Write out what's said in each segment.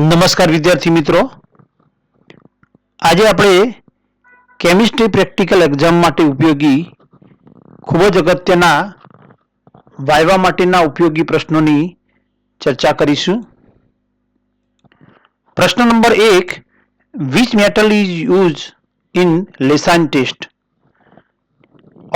નમસ્કાર વિદ્યાર્થી મિત્રો, આજે આપણે કેમિસ્ટ્રી પ્રેક્ટિકલ એક્ઝામ માટે ઉપયોગી ખૂબ જ અગત્યના વાયવા માટેના ઉપયોગી પ્રશ્નોની ચર્ચા કરીશું. પ્રશ્ન number 1, which metal is used in Leysin test?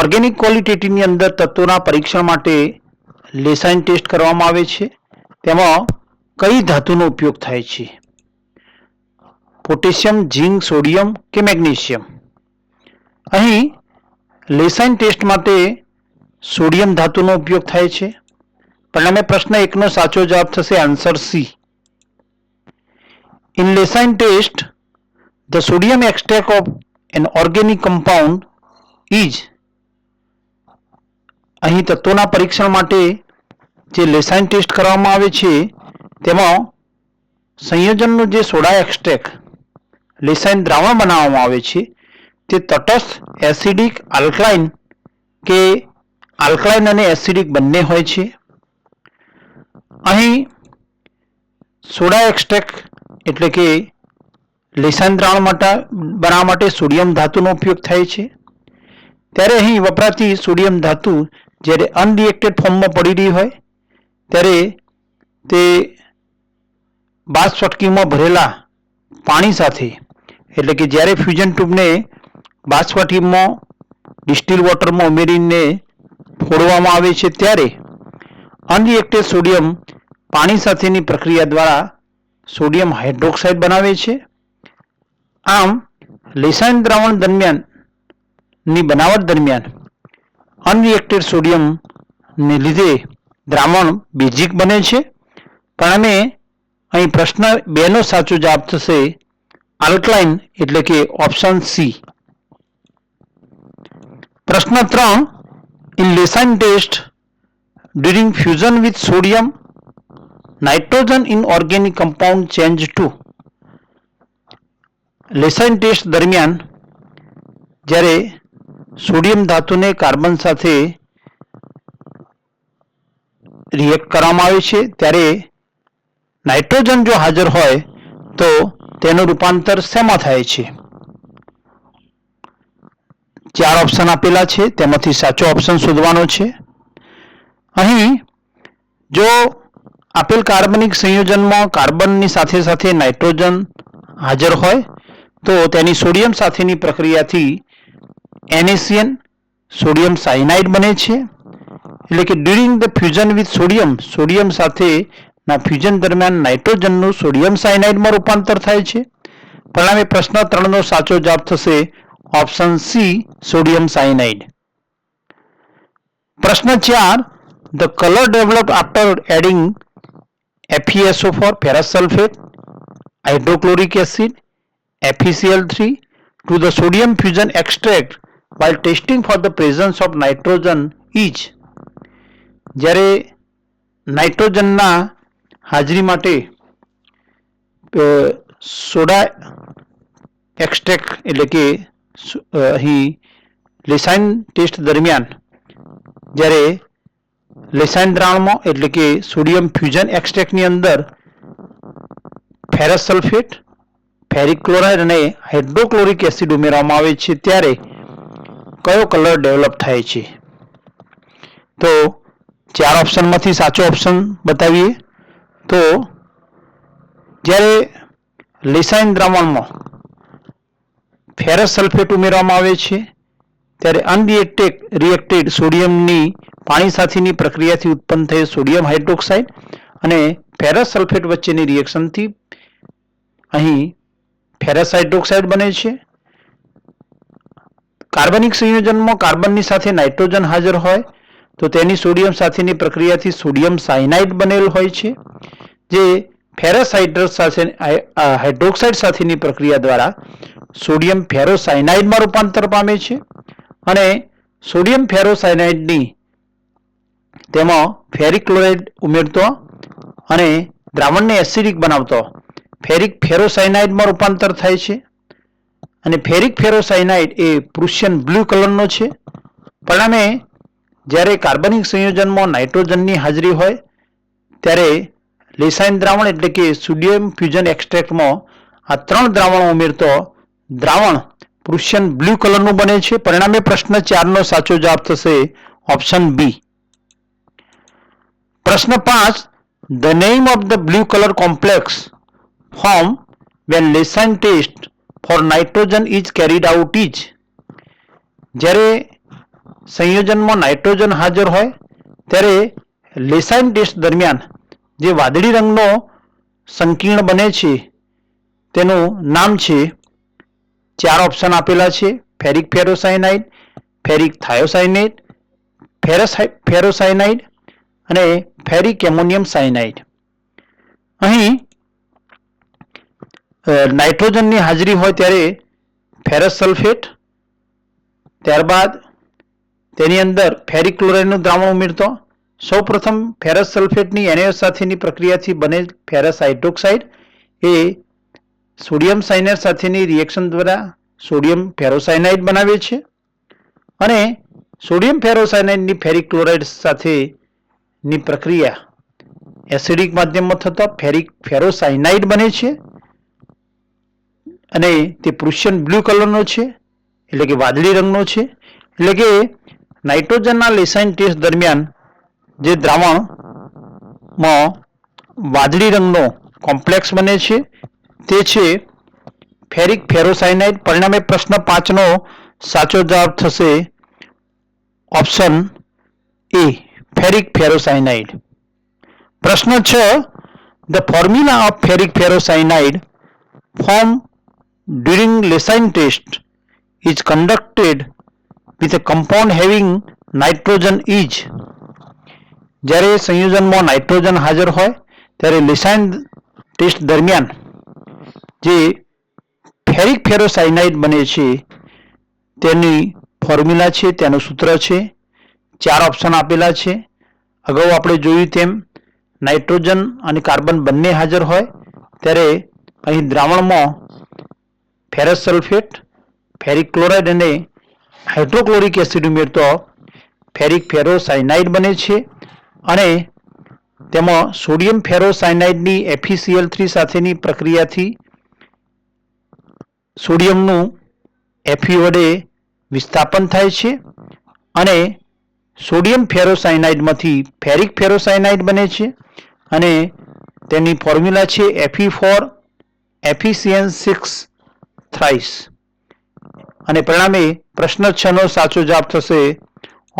Organic ક્વોલિટેટિવની અંદર તત્વોના પરીક્ષણ માટે લેસાઇન ટેસ્ટ કરવામાં આવે છે. તેમાં કઈ ધાતુનો ઉપયોગ થાય છે? પોટેશિયમ, ઝિંક, સોડિયમ કે મેગ્નેશિયમ? અહીં લેસાઇન ટેસ્ટ માટે સોડિયમ ધાતુનો ઉપયોગ થાય છે. પરિણામે પ્રશ્ન 1 નો સાચો જવાબ થશે answer C. In Leysin test, the sodium extract of an organic compound is. અહીં તત્વોના પરીક્ષણ માટે જે લેસાઇન ટેસ્ટ કરવામાં આવે છે તેમાં સંયોજનનું જે સોડા એક્સ્ટ્રેક્ટ લેસાઇન દ્રાવણ બનાવવામાં આવે છે તે તટસ્થ, એસિડિક, આલ્કલાઇન કે આલ્કલાઇન અને એસિડિક બંને હોય છે. અહીં સોડા એક્સ્ટ્રેક્ટ એટલે કે લેસાઇન દ્રાવણ બનાવવા માટે સોડિયમ ધાતુનો ઉપયોગ થાય છે. ત્યારે અહીં વપરાતી સોડિયમ ધાતુ જ્યારે અનરિએક્ટેડ ફોર્મમાં પડી રહી હોય ત્યારે તે બાષ્પસ્ફટિકમાં ભરેલા પાણી સાથે, એટલે કે જ્યારે ફ્યુઝન ટ્યુબને બાષ્પસ્ફટિકમાં ડિસ્ટિલ વોટરમાં ઉમેરીને ફોડવામાં આવે છે ત્યારે અનરિએક્ટેડ સોડિયમ પાણી સાથેની પ્રક્રિયા દ્વારા સોડિયમ હાઇડ્રોક્સાઇડ બનાવે છે. આમ લેસાઇન દ્રાવણ દરમિયાનની બનાવટ દરમિયાન અનરિએક્ટેડ સોડિયમને લીધે દ્રાવણ બેઝિક બને છે. પરિણામે અહીં પ્રશ્ન 2 નો સાચો જવાબ થશે આલ્કલાઇન એટલે કે ઓપ્શન સી. પ્રશ્ન 3, in Lassaigne test during fusion with sodium nitrogen in organic compound change to. Lassaigne test દરમિયાન જ્યારે સોડિયમ ધાતુને કાર્બન સાથે રિએક્ટ કરવામાં આવે છે ત્યારે નાઇટ્રોજન જો હાજર હોય તો તેનું રૂપાંતર શેમાં થાય છે? 4 ઓપ્શન આપેલા છે, તેમાંથી સાચો ઓપ્શન શોધવાનો છે. અહીં જો આપેલ કાર્બનિક સંયોજનમાં કાર્બનની સાથે સાથે નાઇટ્રોજન હાજર હોય તો તેની સોડિયમ સાથેની પ્રક્રિયાથી NaCN સોડિયમ સાયનાઇડ બને છે. એટલે કે during the fusion with sodium સાથેના ફ્યુઝન દરમિયાન નાઇટ્રોજનનું સોડિયમ સાયનાઇડમાં રૂપાંતર થાય છે. પરિણામે પ્રશ્ન 3 નો સાચો જવાબ થશે ઓપ્શન સી, સોડિયમ સાયનાઇડ. પ્રશ્ન 4, the colour developed after adding FeSO4, ferrous sulfate, hydrochloric acid, FeCl3 to the sodium fusion extract while testing for the presence of nitrogen is. જ્યારે નાઇટ્રોજનના હાજરી માટે સોડા એક્સ્ટ્રેક્ટ એટલે કે અહીં લેસાઇન ટેસ્ટ દરમિયાન જ્યારે લેસાઇન દ્રાવણમાં એટલે કે સોડિયમ ફ્યુઝન એક્સ્ટ્રેક્ટની અંદર ફેરસ સલ્ફેટ, ફેરિક ક્લોરાઇડ અને હાઇડ્રોક્લોરિક એસિડ ઉમેરવામાં આવે છે ત્યારે કયો કલર ડેવલપ થાય છે? તો 4 ઓપ્શનમાંથી સાચો ઓપ્શન બતાવીએ તો જ્યારે લેસાઇન દ્રાવણમાં ફેરસ સલ્ફેટ ઉમેરવામાં આવે છે ત્યારે અનરિએક્ટેડ સોડિયમની પાણી સાથેની પ્રક્રિયાથી ઉત્પન્ન થયેલ સોડિયમ હાઇડ્રોક્સાઇડ અને ફેરસ સલ્ફેટ વચ્ચેની રિએક્શનથી અહીં ફેરસ હાઇડ્રોક્સાઇડ બને છે. કાર્બનિક સંયોજનમાં કાર્બનની સાથે નાઇટ્રોજન હાજર હોય તો તેની સોડિયમ સાથેની પ્રક્રિયાથી સોડિયમ સાયનાઇડ બનેલ હોય છે, જે ફેરસ હાઇડ્રોક્સાઇડ સાથેની પ્રક્રિયા દ્વારા સોડિયમ ફેરોસાયનાઇડમાં રૂપાંતર પામે છે અને સોડિયમ ફેરોસાયનાઇડની તેમાં ફેરિક ક્લોરાઇડ ઉમેરતો અને દ્રાવણને એસિડિક બનાવતો ફેરિક ફેરોસાયનાઇડમાં રૂપાંતર થાય છે. અને ફેરિક ફેરોસાયનાઇડ એ પ્રુશિયન બ્લુ કલરનો છે. પરિણામે જ્યારે કાર્બનિક સંયોજનમાં નાઇટ્રોજનની હાજરી હોય ત્યારે લેસાઇન દ્રાવણ એટલે કે સોડિયમ ફ્યુઝન એક્સ્ટ્રેક્ટમાં આ 3 દ્રાવણો ઉમેરતો દ્રાવણ પ્રુશિયન બ્લુ કલરનું બને છે. પરિણામે પ્રશ્ન 4 નો સાચો જવાબ થશે ઓપ્શન બી. પ્રશ્ન 5, the name of the blue color complex formed when Leysin test for nitrogen is carried out is. જ્યારે સંયોજનમાં નાઇટ્રોજન હાજર હોય ત્યારે લેસાઇન ટેસ્ટ દરમિયાન જે વાદળી રંગનો સંકીર્ણ બને છે તેનું નામ છે, 4 ઓપ્શન આપેલા છે: ફેરિક ફેરોસાયનાઇડ, ફેરિક થાયોસાયનેટ, ફેરોસાયનાઇડ અને ફેરિક એમોનિયમ સાયનાઇડ. અહીં નાઇટ્રોજનની હાજરી હોય ત્યારે ફેરસ સલ્ફેટ, ત્યારબાદ તેની અંદર ફેરિક ક્લોરાઇડનું દ્રાવણ ઉમેરતો. સૌપ્રથમ ફેરસ સલ્ફેટની NaOH સાથેની પ્રક્રિયાથી બનેલ ફેરસ હાઇડ્રોક્સાઇડ એ સોડિયમ સાયનાઇડ સાથેની રિએક્શન દ્વારા સોડિયમ ફેરોસાયનાઇડ બનાવે છે અને સોડિયમ ફેરોસાયનાઇડની ફેરિક ક્લોરાઇડ સાથેની પ્રક્રિયા એસિડિક માધ્યમમાં થતા ફેરિક ફેરોસાયનાઇડ બને છે અને તે પ્રુશિયન બ્લુ કલરનો છે, એટલે કે વાદળી રંગનો છે. એટલે કે નાઇટ્રોજનના લેસાઇન ટેસ્ટ દરમિયાન જે દ્રાવણમાં વાદળી રંગનો કોમ્પ્લેક્સ બને છે તે છે ફેરિક ફેરોસાયનાઇડ. પરિણામે પ્રશ્ન 5 નો સાચો જવાબ થશે ઓપ્શન એ, ફેરિક ફેરોસાયનાઇડ. પ્રશ્ન 6, the formula of ferric ferrocyanide formed during Leysin test is conducted with a compound having nitrogen is. જ્યારે સંયોજનમાં નાઇટ્રોજન હાજર હોય ત્યારે લેસાઇન ટેસ્ટ દરમિયાન જે ફેરિક ફેરોસાયનાઇડ બને છે તેની ફોર્મ્યુલા છે, તેનું સૂત્ર છે. 4 ઓપ્શન આપેલા છે. અગાઉ આપણે જોયું તેમ નાઇટ્રોજન અને કાર્બન બંને હાજર હોય ત્યારે અહીં દ્રાવણમાં ફેરસ સલ્ફેટ, ફેરિક ક્લોરાઇડ અને હાઇડ્રોક્લોરિક એસિડ ઉમેરતો ફેરિક ફેરોસાયનાઇડ બને છે અને તેમાં સોડિયમ ફેરોસાયનાઇડની FeCl3 સાથેની પ્રક્રિયાથી સોડિયમનું Fe વડે વિસ્થાપન થાય છે અને સોડિયમ ફેરોસાયનાઇડમાંથી ફેરિક ફેરોસાયનાઇડ બને છે અને તેની ફોર્મ્યુલા છે Fe4 FeCN6 થ્રાઇસ. અને પરિણામે પ્રશ્ન 6 નો સાચો જવાબ થશે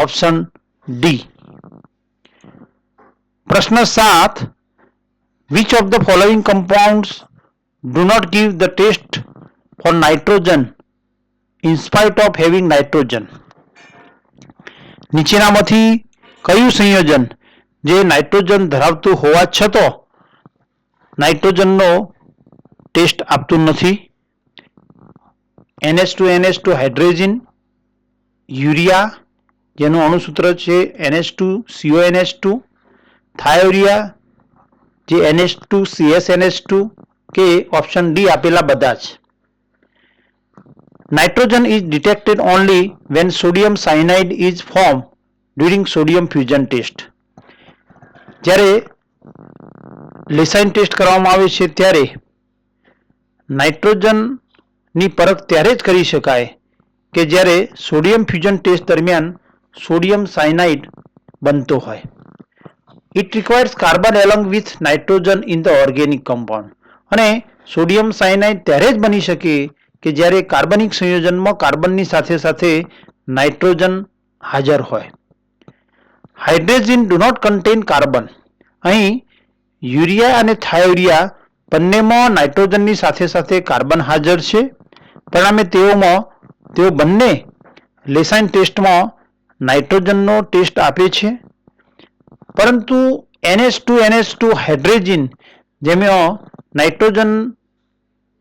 ઓપ્શન ડી. પ્રશ્ન 7, which of the following compounds do not give the test for nitrogen in spite of having nitrogen? નીચેનામાંથી કયું સંયોજન જે નાઇટ્રોજન ધરાવતું હોવા છતાં નાઇટ્રોજનનો ટેસ્ટ આપતું નથી? NH2NH2 હાઇડ્રોજન, યુરિયા જેનું અણુસૂત્ર છે NH2CONH2, થાયોરિયા જે NH2CSNH2 કે ઓપ્શન ડી આપેલા બધા જ. Nitrogen is detected only when sodium cyanide is formed during sodium fusion test. જ્યારે લેસાઇન ટેસ્ટ કરવામાં આવે છે ત્યારે નાઇટ્રોજનની પરખ ત્યારે જ કરી શકાય કે જ્યારે સોડિયમ ફ્યુઝન ટેસ્ટ દરમિયાન સોડિયમ સાયનાઇડ બનતો હોય. It requires carbon along with nitrogen in the organic compound. અને સોડિયમ સાયનાઇડ ત્યારે જ બની શકે કે જ્યારે કાર્બનિક સંયોજનમાં કાર્બનની સાથે સાથે નાઇટ્રોજન હાજર હોય. Hydrogen do not contain carbon. અહીં યુરિયા અને થાયોરિયા બંનેમાં નાઇટ્રોજનની સાથે સાથે કાર્બન હાજર છે. પરિણામે તેઓ બંને લેસાઇન ટેસ્ટમાં નાઇટ્રોજનનો ટેસ્ટ આપે છે, પરંતુ NH2NH2 હાઇડ્રોજન જેમાં નાઇટ્રોજન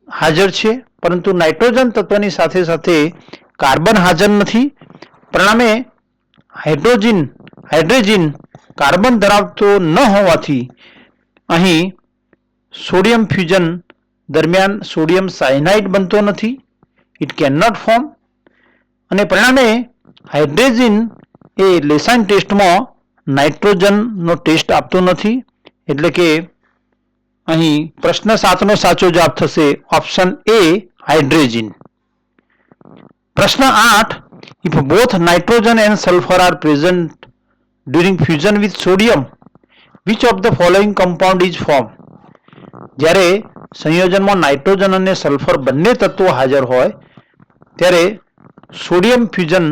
હાજર છે પરંતુ નાઇટ્રોજન તત્વની સાથે સાથે કાર્બન હાજર નથી. પરિણામે હાઇડ્રોજન કાર્બન ધરાવતો ન હોવાથી અહીં સોડિયમ ફ્યુઝન દરમિયાન સોડિયમ સાયનાઇડ બનતો નથી. It can not form. અને પરિણામે હાઇડ્રોજન એ લેસાઇન ટેસ્ટમાં નાઇટ્રોજનનો ટેસ્ટ આપતો નથી, એટલે કે અહીં પ્રશ્ન 7નો સાચો જવાબ થશે ઓપ્શન એ હાઇડ્રોજન. પ્રશ્ન 8, if both nitrogen and sulfur are present during fusion with sodium, which of the following compound is formed? જ્યારે સંયોજનમાં નાઇટ્રોજન અને સલ્ફર બંને તત્વો હાજર હોય ત્યારે સોડિયમ ફ્યુઝન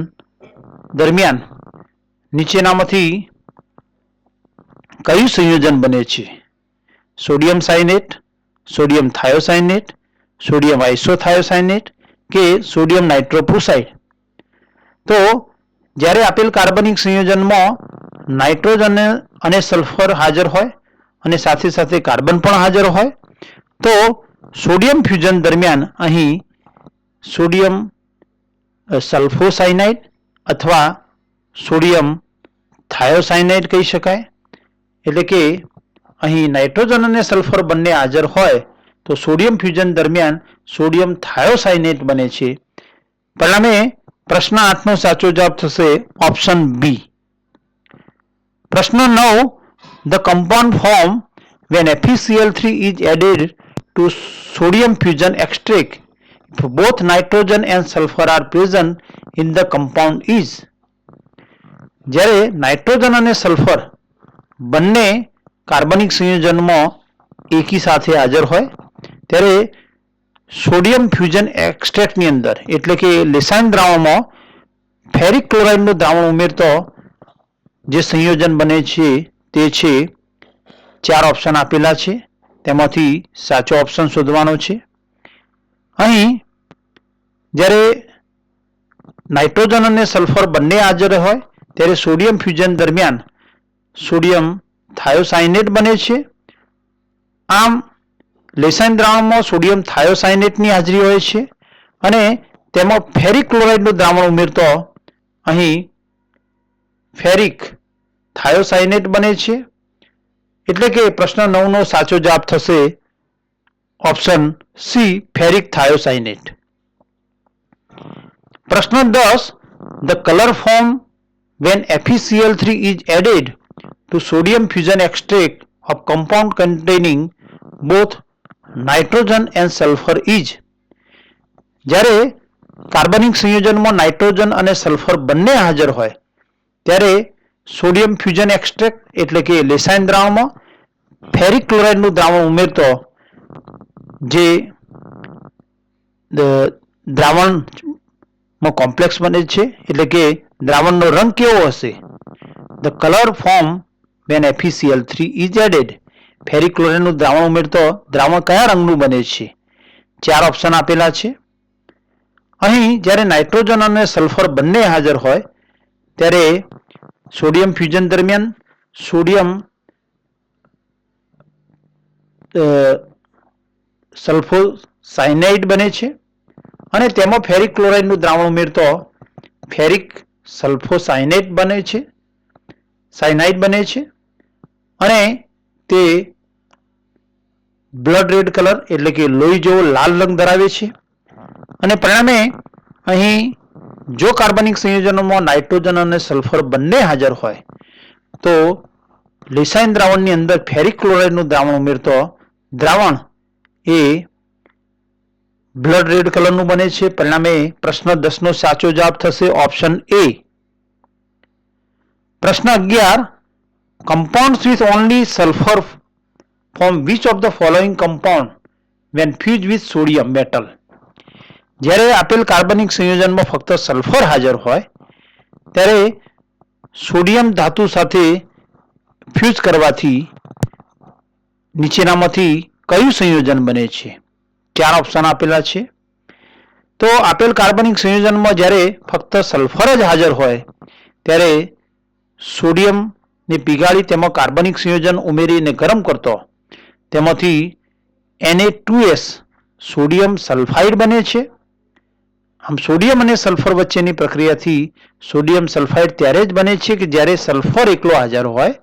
દરમિયાન નીચેનામાંથી કયું સંયોજન બને છે? સોડિયમ સાયનેટ, સોડિયમ થાયોસાયનેટ, સોડિયમ આઇસોથાયોસાયનેટ કે સોડિયમ નાઇટ્રોપ્રુસાઇડ? તો જ્યારે આપેલ કાર્બનિક સંયોજનમાં નાઇટ્રોજન અને સલ્ફર હાજર હોય અને સાથે સાથે કાર્બન પણ હાજર હોય તો સોડિયમ ફ્યુઝન દરમિયાન અહીં સોડિયમ સલ્ફોસાયનાઇડ અથવા સોડિયમ થાયોસાયનાઇડ કહી શકાય. એટલે કે અહીં નાઇટ્રોજન અને સલ્ફર બંને હાજર હોય તો સોડિયમ ફ્યુઝન દરમિયાન સોડિયમ થાયોસાયનેટ બને છે. પરિણામે પ્રશ્ન 8નો સાચો જવાબ થશે ઓપ્શન બી. પ્રશ્ન 9, the compound formed when FeCl3 is added to sodium fusion extract if both nitrogen and sulfur are present in the compound is? જ્યારે નાઇટ્રોજન અને સલ્ફર બંને કાર્બનિક સંયોજનમાં એકી સાથે હાજર હોય ત્યારે સોડિયમ ફ્યુઝન એક્સ્ટ્રેક્ટની અંદર એટલે કે લેસાઇન દ્રાવણમાં ફેરિક ક્લોરાઇડનું દ્રાવણ ઉમેરતો જે સંયોજન બને છે તે છે 4 ઓપ્શન આપેલા છે તેમાંથી સાચો ઓપ્શન શોધવાનો છે. અહીં જ્યારે નાઇટ્રોજન અને સલ્ફર બંને હાજર હોય ત્યારે સોડિયમ ફ્યુઝન દરમિયાન સોડિયમ થાયોસાયનેટ બને છે. આમ લેસાઇન દ્રાવણમાં સોડિયમ થાયોસાયનેટની હાજરી હોય છે અને તેમાં ફેરિક ક્લોરાઇડનું દ્રાવણ ઉમેરતો અહીં ફેરિક થાયોસાયનેટ બને છે. એટલે કે પ્રશ્ન 9નો સાચો જવાબ થશે ઓપ્શન સી ફેરિક થાયોસાયનેટ. પ્રશ્ન 10, the color formed when FeCl3 is added to sodium fusion extract of compound containing both nitrogen and sulfur is? જ્યારે કાર્બનિક સંયોજનમાં નાઇટ્રોજન અને સલ્ફર બંને હાજર હોય ત્યારે સોડિયમ ફ્યુઝન એક્સ્ટ્રેક્ટ એટલે કે લેસાઇન દ્રાવણમાં ફેરિક ક્લોરાઇડનું દ્રાવણ ઉમેરતો જે દ્રાવણમાં કોમ્પ્લેક્સ બને છે એટલે કે દ્રાવણનો રંગ કેવો હશે? The color formed when FeCl3 is added. Ferric ક્લોરાઇડનું દ્રાવણ ઉમેરતો દ્રાવણ કયા રંગનું બને છે? 4 ઓપ્શન આપેલા છે. અહીં જ્યારે નાઇટ્રોજન અને સલ્ફર બંને હાજર હોય ત્યારે સોડિયમ ફ્યુઝન દરમિયાન સોડિયમ સલ્ફોસાયનાઇડ બને છે અને તેમાં ફેરિક ક્લોરાઇડનું દ્રાવણ ઉમેરતો ફેરિક સલ્ફોસાયનેટ બને છે સાયનાઇડ બને છે અને તે બ્લડ રેડ કલર એટલે કે લોહી જેવો લાલ રંગ ધરાવે છે. અને પરિણામે અહીં જો કાર્બનિક સંયોજનોમાં નાઇટ્રોજન અને સલ્ફર બંને હાજર હોય તો લેસાઇન દ્રાવણની અંદર ફેરિક ક્લોરાઇડનું દ્રાવણ ઉમેરતો દ્રાવણ એ બ્લડ રેડ કલરનું બને છે. પરિણામે પ્રશ્ન 10નો સાચો જવાબ થશે ઓપ્શન એ. પ્રશ્ન 11, compounds with only sulfur form which of the following compound when fused with sodium metal? જ્યારે આપેલ કાર્બનિક સંયોજનમાં ફક્ત સલ્ફર હાજર હોય ત્યારે સોડિયમ ધાતુ સાથે ફ્યુઝ કરવાથી નીચેનામાંથી કયું સંયોજન બને છે? 4 ઓપ્શન આપેલા છે. તો આપેલ કાર્બનિક સંયોજનમાં જ્યારે ફક્ત સલ્ફર જ હાજર હોય ત્યારે સોડિયમને પીગાળી તેમાં કાર્બનિક સંયોજન ઉમેરીને ગરમ કરતો તેમાંથી Na2S સોડિયમ સલ્ફાઇડ બને છે. આમ સોડિયમ અને સલ્ફર વચ્ચેની પ્રક્રિયાથી સોડિયમ સલ્ફાઇડ ત્યારે જ બને છે કે જ્યારે સલ્ફર એકલો હાજર હોય.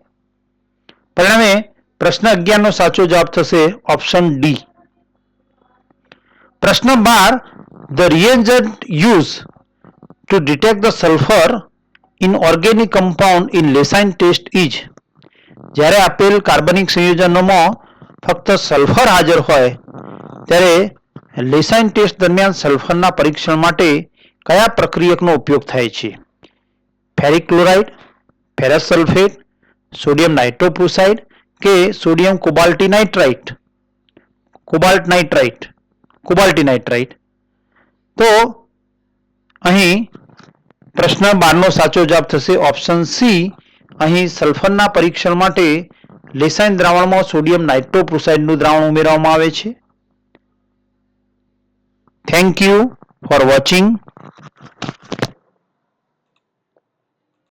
પરિણામે પ્રશ્ન 11નો સાચો જવાબ થશે ઓપ્શન ડી. પ્રશ્ન 12, the reagent used to detect the sulfur in organic compound in Leysin test is? જ્યારે આપેલ કાર્બનિક સંયોજનોમાં ફક્ત સલ્ફર હાજર હોય ત્યારે લેસાઇન ટેસ્ટ દરમિયાન સલ્ફરના પરીક્ષણ માટે કયા પ્રક્રિયકનો ઉપયોગ થાય છે? Ferric chloride, ferrous sulphate, sodium nitroprusside કે sodium cobaltinitrite? Cobaltinitrite. તો અહીં પ્રશ્ન 12નો સાચો જવાબ થશે ઓપ્શન સી. અહીં સલ્ફરના પરીક્ષણ માટે લેસાઇન દ્રાવણમાં સોડિયમ નાઇટ્રોપ્રુસાઇડનું દ્રાવણ ઉમેરવામાં આવે છે. Thank you for watching.